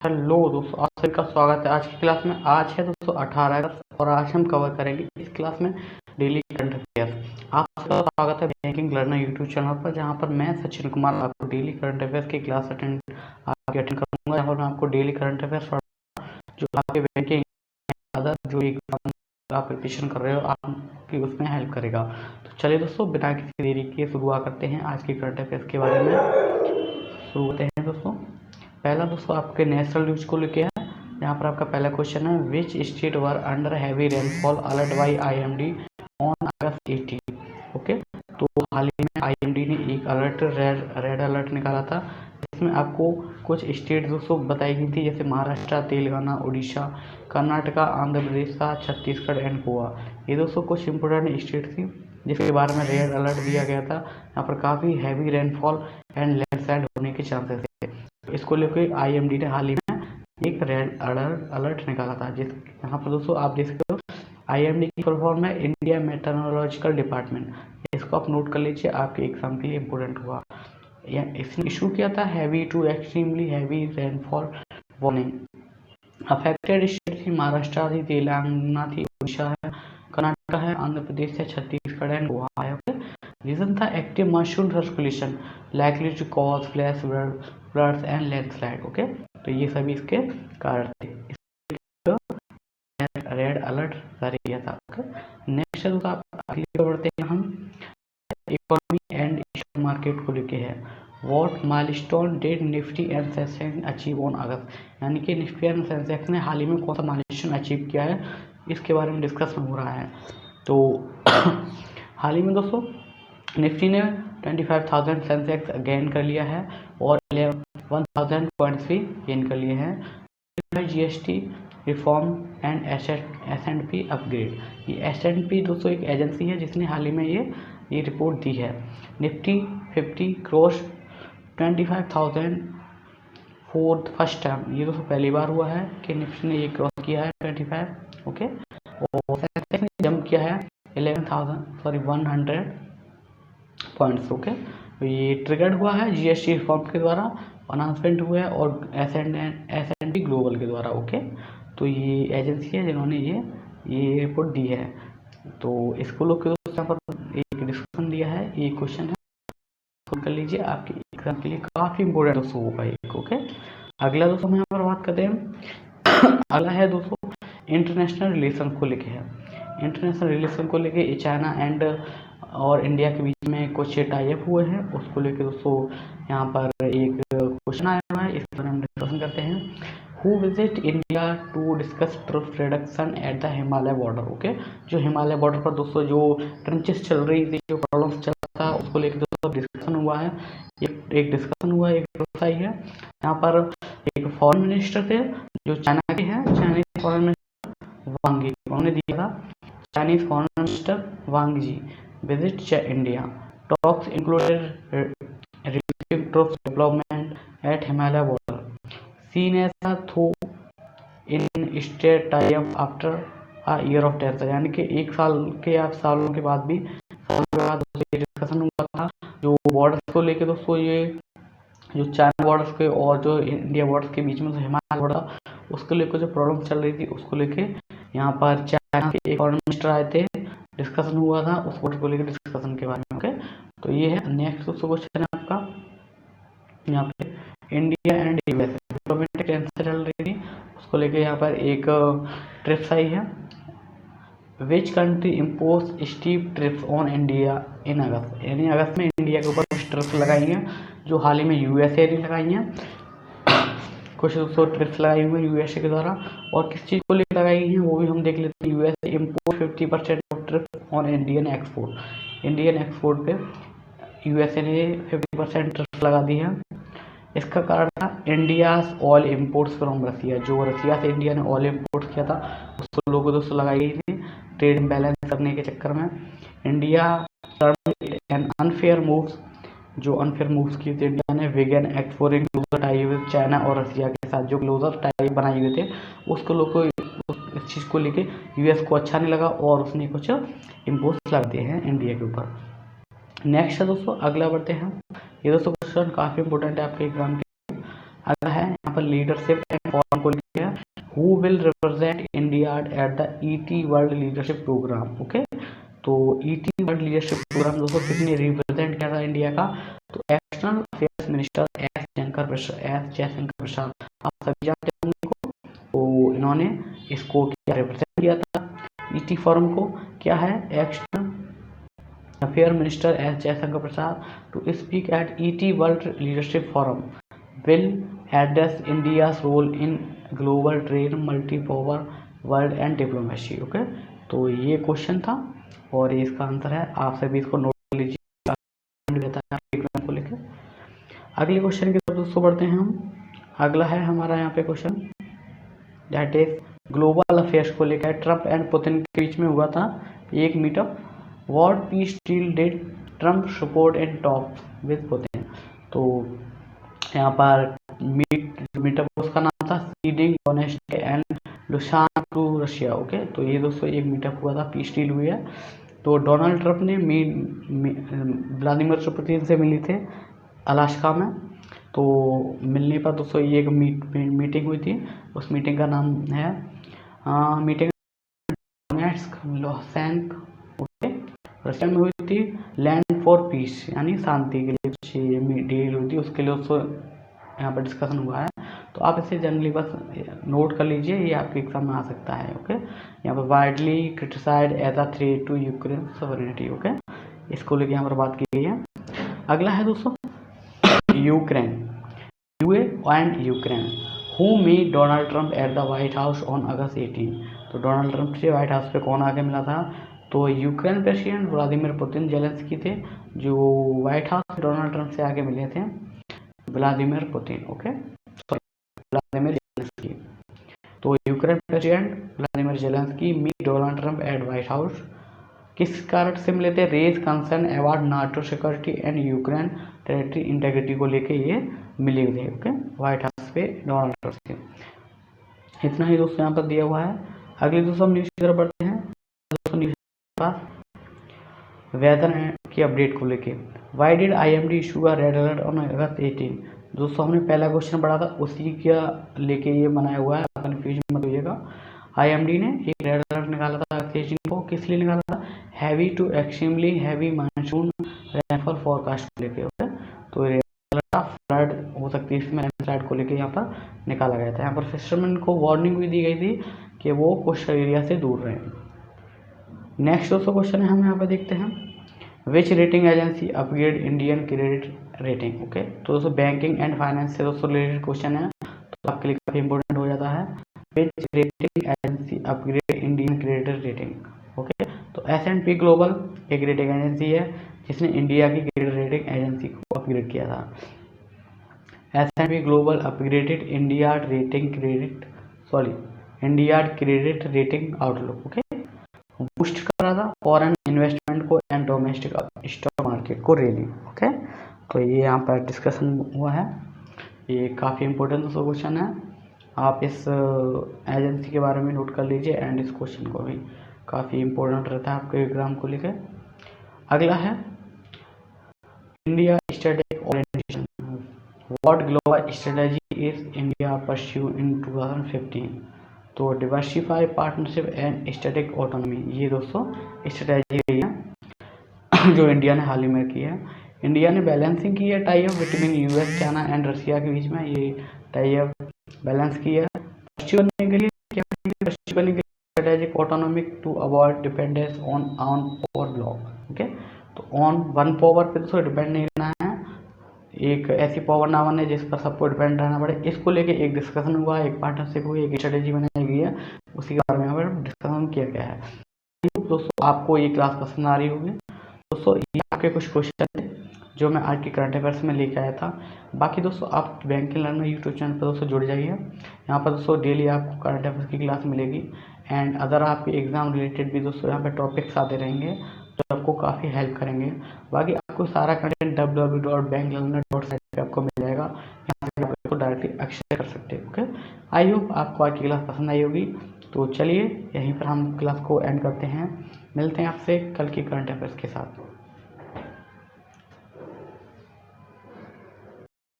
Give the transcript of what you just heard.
Hello दोस्तों, आप सभी का स्वागत है आज की क्लास में। आज है दोस्तों 18 अगस्त और आज हम कवर करेंगे इस क्लास में डेली करंट अफेयर्स। आप सबका स्वागत है बैंकिंग लर्नर यूट्यूब चैनल पर, जहां पर मैं सचिन कुमार आपको डेली करंट अफेयर्स की क्लास अटेंड करूंगा। यहाँ पर मैं आपको डेली करंट अफेयर्स जो आपके बैंकिंग अदर जो एग्जाम आप प्रिपरेशन कर रहे हो आपकी उसमें हेल्प करेगा। तो चलिए दोस्तों, बिना किसी देरी के शुरुआत करते हैं आज के करंट अफेयर्स के बारे में। शुरू करते हैं दोस्तों। पहला दोस्तों आपके नेशनल न्यूज को लेके है। यहाँ पर आपका पहला क्वेश्चन है, which state were under heavy rainfall alert by IMD on August 18। Okay, तो हाल ही में IMD ने एक अलर्ट रेड अलर्ट निकाला था। इसमें आपको कुछ स्टेट दोस्तों बताई गई थी, जैसे महाराष्ट्र, तेलंगाना, उड़ीसा, कर्नाटका, आंध्र प्रदेश, छत्तीसगढ़ एंड गोवा। ये दोस्तों कुछ इंपोर्टेंट स्टेट थी जिसके बारे में रेड अलर्ट दिया गया था। यहाँ पर काफ़ी हैवी रेनफॉल एंड लैंडस्लाइड होने के चांसेस थे। इसको लेकर IMD ने हाल ही में एक रेड अलर्ट निकाला था। जिस यहाँ पर दोस्तों आप देख सकते हो IMD की फुल फॉर्म है इंडिया मेट्रोलॉजिकल डिपार्टमेंट। इसको आप नोट कर लीजिए, आपके एग्जाम के लिए इम्पोर्टेंट हुआ। इसने इशू किया था heavy to extremely heavy rainfall warning. Affected state थी महाराष्ट्र थी, तेलंगाना थी, उड़ीसा है, कर्नाटका है, आंध्र प्रदेश है, छत्तीसगढ़ एंड गोवा है। रीजन था active monsoon circulation likely to cause flash floods and landslide. Okay, तो ये सभी इसके कारण थे। रेड अलर्ट जारी किया था। ओके, नेक्स्ट आप अगली बढ़ते हैं हम इकोनॉमी एंड स्टॉक मार्केट को लेके है। What milestone did Nifty and Sensex achieve on August, यानी कि निफ्टी एंड सेंसेक्स ने हाल ही में कौन सा माइलस्टोन अचीव किया है, इसके बारे में डिस्कशन हो रहा है। तो हाल ही में दोस्तों निफ्टी ने 25,000 सेंसेक्स गेन कर लिया है और 11,000 पॉइंट्स भी गेन कर लिए हैं। GST reform and S&P upgrade. ये S&P दोस्तों एक एजेंसी है जिसने हाल ही में ये रिपोर्ट दी है। Nifty 50 cross 25,000 for first time. ये दोस्तों पहली बार हुआ है कि निफ्टी ने ये क्रॉस किया है 25। ओके, और सेंसेक्स ने जंप किया है 100 पॉइंट्स। ओके, तो ये ट्रिगर्ड हुआ है GST रिफॉर्म के द्वारा, अनाउंसमेंट हुआ है और S&P ग्लोबल के द्वारा। ओके, तो ये एजेंसी है जिन्होंने ये रिपोर्ट दी है। तो इसको लोग के यहाँ पर एक डिस्कशन दिया है, ये क्वेश्चन है कर लीजिए, आपके एग्जाम के लिए काफ़ी इंपॉर्टेंट दोस्तों होगा एक। ओके, अगला दोस्तों हम यहाँ पर बात करते हैं। अगला है दोस्तों इंटरनेशनल रिलेशन को लेके है। इंटरनेशनल रिलेशन को लेके चाइना एंड और इंडिया के बीच में कुछ टाई अप हुए हैं, उसको लेके दोस्तों यहाँ पर एक क्वेश्चन आया हुआ है, इस पर हम डिस्कशन करते हैं। Who visit India to discuss trough reduction at the Himalaya border. Okay, जो हिमालय बॉर्डर पर दोस्तों जो ट्रेंचेस चल रही थी, जो प्रॉब्लम्स चल रहा था, उसको लेकर दोस्तों डिस्कशन हुआ है। एक डिस्कशन हुआ है, एक ट्रिप आई है। यहाँ पर एक फॉरेन मिनिस्टर थे जो चाइना के हैं, चाइनीज फॉरेन मिनिस्टर वांग यी, उन्होंने दिया था। चाइनीज फॉरेन मिनिस्टर वांग यी visit India. Talks included relative troops development at Himalaya border. Seen as a through in state tie-up after a year of tension, यानी कि एक साल के या सालों के बाद भी डिस्कशन हुआ था जो बॉर्डर्स को लेके दोस्तों। ये जो चाइना बॉर्डर्स के और जो इंडिया बॉर्डर्स के बीच में जो हिमालय बॉर्डर, उसको लेकर जो प्रॉब्लम चल रही थी, उसको लेके यहाँ पर चाइना के एक फॉरेन मिनिस्टर आए थे, डिस्कशन हुआ था उस वोट को लेकर डिस्कशन के बारे में। ओके, तो ये है नेक्स्ट क्वेश्चन है आपका यहाँ पे India and US diplomatic tension चल रही थी, उसको लेकर यहाँ पर एक ट्रिप्स आई है। Which country impose steep trips on India in August, यानी अगस्त में इंडिया के ऊपर कुछ ट्रिप्स लगाई हैं जो हाल ही में USA ने लगाई हैं। कुछ दोस्तों ट्रिप्स लगाई हुई है USA के द्वारा, और किस चीज़ को लेकर लगाई हैं वो भी हम देख लेते हैं। USA import 50% of trips on Indian export. Indian export पे USA ने 50% ट्रिप्स लगा दी है। इसका कारण था इंडियाज ऑयल इम्पोर्ट्स फ्रॉम रसिया, जो रसिया से इंडिया ने ऑयल इम्पोर्ट किया था उसको लोगों दोस्तों लगाई गई थी ट्रेड बैलेंस करने के चक्कर में। इंडिया एन अनफेयर मूव्स, जो अनफेयर मूव्स किए थे इंडिया ने, began exporting closer tie with China और रसिया के साथ जो क्लोजर टाई बनाए हुए थे, उसको लोग को इस चीज़ को लेके US को अच्छा नहीं लगा और उसने कुछ इम्पोज लग दिए हैं इंडिया के ऊपर। नेक्स्ट है दोस्तों, अगला बढ़ते हैं। ये दोस्तों क्वेश्चन काफ़ी इंपॉर्टेंट है आपके एग्जाम के। अगला है यहाँ पर लीडरशिप एंड फोरम को लिखे है, who will represent India at the ET world leadership program. Okay, तो ईटी वर्ल्ड लीडरशिप प्रोग्राम दोस्तों किसने रिप्रेजेंट किया था इंडिया का, तो external affairs minister S Jaishankar Prasad, आप सभी जानते होंगे को, तो इन्होंने इसको क्या रिप्रेजेंट किया था ईटी फोरम को, क्या है, external affair minister S Jaishankar Prasad to speak at ET world leadership forum will address India's role in global trade, multi-power world and diplomacy। Okay, तो ये क्वेश्चन था और इसका आंसर है, आप सभी इसको नोट कर लीजिए को लेकर। अगले क्वेश्चन की तरफ दोस्तों बढ़ते हैं हम। अगला है हमारा यहाँ पे question, that is global affairs को लेकर। ट्रम्प एंड पुतिन के बीच में हुआ था एक meetup, what peace deal did Trump support in talk with Putin. तो यहाँ पर मीटअप उसका नाम था ceding Donetsk and Luhansk to Russia. Okay, तो ये दोस्तों एक मीटअप हुआ था, पीस डील हुई है। तो डोनाल्ड ट्रम्प ने व्लादिमीर पुतिन से मिली थे अलास्का में। तो मिलने पर दोस्तों ये एक मीटिंग हुई थी, उस मीटिंग का नाम है मीटिंग ओके, रशिया में हुई थी लैंड फॉर पीस, यानी शांति के लिए डील हुई थी, उसके लिए उसको यहाँ पर डिस्कशन हुआ है। तो आप इसे जनरली बस नोट कर लीजिए, ये आपके एग्जाम में आ सकता है। ओके, यहाँ पर widely criticised as a threat to Ukraine sovereignty. Okay, इसको लेके यहाँ पर बात की गई है। अगला है दोस्तों Ukraine, UA and Ukraine, who meet Donald Trump at the White House on August 18। तो डोनाल्ड ट्रम्प से व्हाइट हाउस पे कौन आके मिला था, तो Ukraine president Vladimir Putin Zelensky थे, जो व्हाइट हाउस डोनाल्ड ट्रम्प से आके मिले थे Vladimir Putin. Okay, Vladimir Zelensky. तो Ukraine president Vladimir Zelensky meet Donald Trump at White House, किस कारण से मिले थे, raise concern about NATO security and Ukraine territory integrity को लेके ये मिले थे। ओके, व्हाइट हाउस पे डोनाल्ड ट्रम्प से। इतना ही दोस्तों यहाँ पर दिया हुआ है। अगले दोस्तों हम न्यूज की तरफ बढ़ते हैं। दोस्तों न्यूज वेदर की अपडेट को लेके, why did IMD issue a red alert on August 18। दोस्तों हमने पहला क्वेश्चन पढ़ा था, उसी का लेके ये बनाया हुआ है, कन्फ्यूजन मत होइएगा। IMD ने एक रेड अलर्ट निकाला था अगस्त 18 को, किस लिए निकाला था, heavy to extremely heavy monsoon rainfall forecast को लेके। ओके, तो फ्लड हो सकती है इसमें, लैंडस्लाइड को लेके यहाँ पर निकाला गया था। यहाँ पर फिशरमैन को वार्निंग भी दी गई थी कि वो कोस्टल एरिया से दूर रहें। नेक्स्ट दोस्तों क्वेश्चन है, हम यहाँ पर देखते हैं, which rating agency upgrade Indian credit rating. Okay, तो दोस्तों बैंकिंग एंड फाइनेंस से दोस्तों रिलेटेड क्वेश्चन है, तो आपके लिए काफी इंपॉर्टेंट हो जाता है। Which rating agency upgrade Indian credit rating. Okay, तो S&P ग्लोबल एक रेटिंग एजेंसी है जिसने इंडिया की क्रेडिट रेटिंग एजेंसी को अपग्रेड किया था। S&P global upgraded India credit rating outlook. Okay, boost कर रहा था फॉरेन इन्वेस्टमेंट को एंड डोमेस्टिक स्टॉक मार्केट को रैली। ओके, तो ये यहाँ पर डिस्कशन हुआ है, ये काफ़ी इंपॉर्टेंट क्वेश्चन है, आप इस एजेंसी के बारे में नोट कर लीजिए एंड इस क्वेश्चन को भी काफ़ी इंपॉर्टेंट रहता है आपके एग्जाम को लेकर। अगला है India strategic orientation, what global strategy is India pursue इन 2015। तो diversify partnership and strategic autonomy, ये दोस्तों स्ट्रेटेजी रही है जो इंडिया ने हाल ही में की है। इंडिया ने बैलेंसिंग की है tie up between US, China and Russia के बीच में, ये टाई अप बैलेंस की है। परस्यू करने के लिए क्या, परस्यू करने के लिए strategic autonomic to avoid dependence on power block. Okay, तो ऑन वन पावर पे दोस्तों डिपेंड नहीं रहना है, एक ऐसी पावर ना बने जिस पर सबको डिपेंड रहना पड़े। इसको लेके एक डिस्कशन हुआ, एक पार्टनरशिप हुई, एक स्ट्रेटेजी बनाई गई है, उसी के बारे में यहाँ पर डिस्कशन किया गया है। दोस्तों आपको ये क्लास पसंद आ रही होगी। दोस्तों ये आपके कुछ क्वेश्चन थे जो मैं आज की करंट अफेयर्स में लेके आया था। बाकी दोस्तों आप बैंकिंग लर्नर यूट्यूब चैनल पर दोस्तों जुड़ जाइए, यहाँ पर दोस्तों डेली आपको करंट अफेयर्स की क्लास मिलेगी एंड अदर आपके एग्जाम रिलेटेड भी दोस्तों यहाँ पर टॉपिक्स आते रहेंगे जो आपको काफ़ी हेल्प करेंगे। बाकी आपको सारा कंटेंट www.banklearner.site पे आपको मिल जाएगा, यहाँ से आप इसको डायरेक्टली एक्सेस कर सकते हैं। ओके, आई होप आपको आज की क्लास पसंद आई होगी। तो चलिए यहीं पर हम क्लास को एंड करते हैं, मिलते हैं आपसे कल की करंट अफेयर्स के साथ।